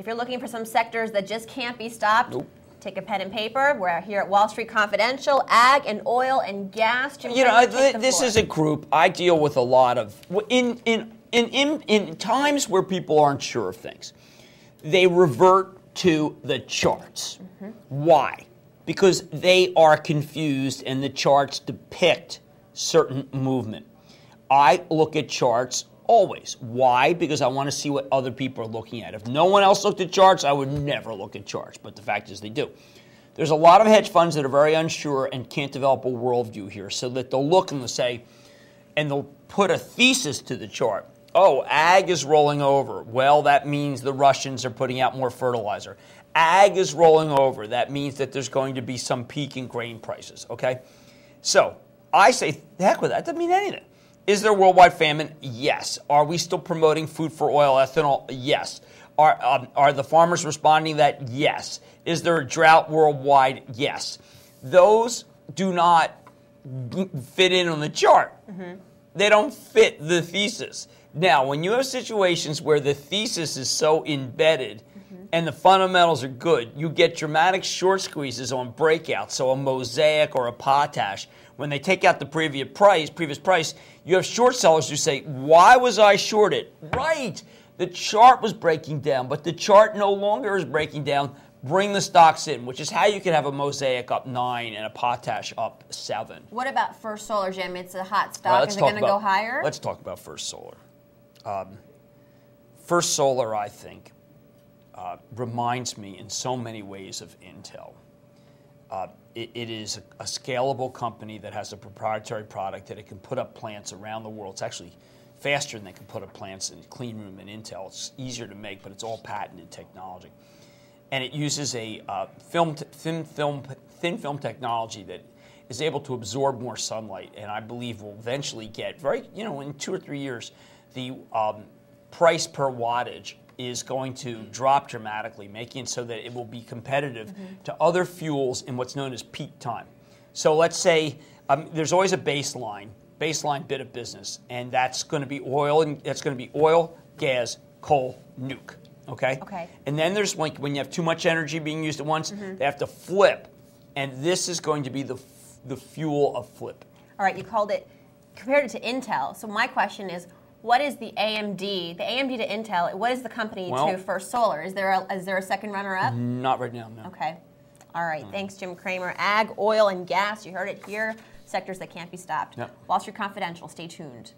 If you're looking for some sectors that just can't be stopped, Nope. take a pen and paper. We're here at Wall Street Confidential, ag and oil and gas. Jim You know, Cramer, take the this floor. is a group I deal with a lot of. In times where people aren't sure of things, they revert to the charts. Why? Because they are confused and the charts depict certain movement. I look at charts always. Why? Because I want to see what other people are looking at. If no one else looked at charts, I would never look at charts, but the fact is they do. There's a lot of hedge funds that are very unsure and can't develop a worldview here, so that they'll look and they'll say, and they'll put a thesis to the chart. Oh, ag is rolling over. Well, that means the Russians are putting out more fertilizer. Ag is rolling over. That means that there's going to be some peak in grain prices, okay? So I say, the heck with that. That doesn't mean anything. Is there worldwide famine? Yes. Are we still promoting food for oil, ethanol? Yes. Are the farmers responding to that? Yes. Is there a drought worldwide? Yes. Those do not fit in on the chart. They don't fit the thesis. Now, when you have situations where the thesis is so embedded and the fundamentals are good, you get dramatic short squeezes on breakouts. So a Mosaic or a Potash, when they take out the previous price, you have short sellers who say, why was I shorted? Right, the chart was breaking down, but the chart no longer is breaking down. Bring the stocks in, which is how you can have a Mosaic up 9 and a Potash up 7. What about First Solar, Jim? It's a hot stock. Is it going to go higher? Let's talk about First Solar. First Solar, I think, reminds me in so many ways of Intel. It is a scalable company that has a proprietary product that it can put up plants around the world. It's actually faster than they can put up plants in a clean room in Intel. It's easier to make, but it's all patented technology. And it uses a thin film technology that is able to absorb more sunlight, and I believe will eventually get in 2 or 3 years, the price per wattage is going to drop dramatically, making it so that it will be competitive to other fuels in what's known as peak time. So let's say there's always a baseline bit of business, and that's going to be oil, and that's going to be oil, gas, coal, nuke. Okay. And then there's when you have too much energy being used at once, they have to flip, and this is going to be the fuel of flip. All right, you compared it to Intel. So my question is, what is the AMD to Intel? What is the company to First Solar? Is there a second runner-up? Not right now, no. Okay. All right. Thanks, Jim Cramer. Ag, oil, and gas. You heard it here. Sectors that can't be stopped. Yep. Wall Street Confidential. Stay tuned.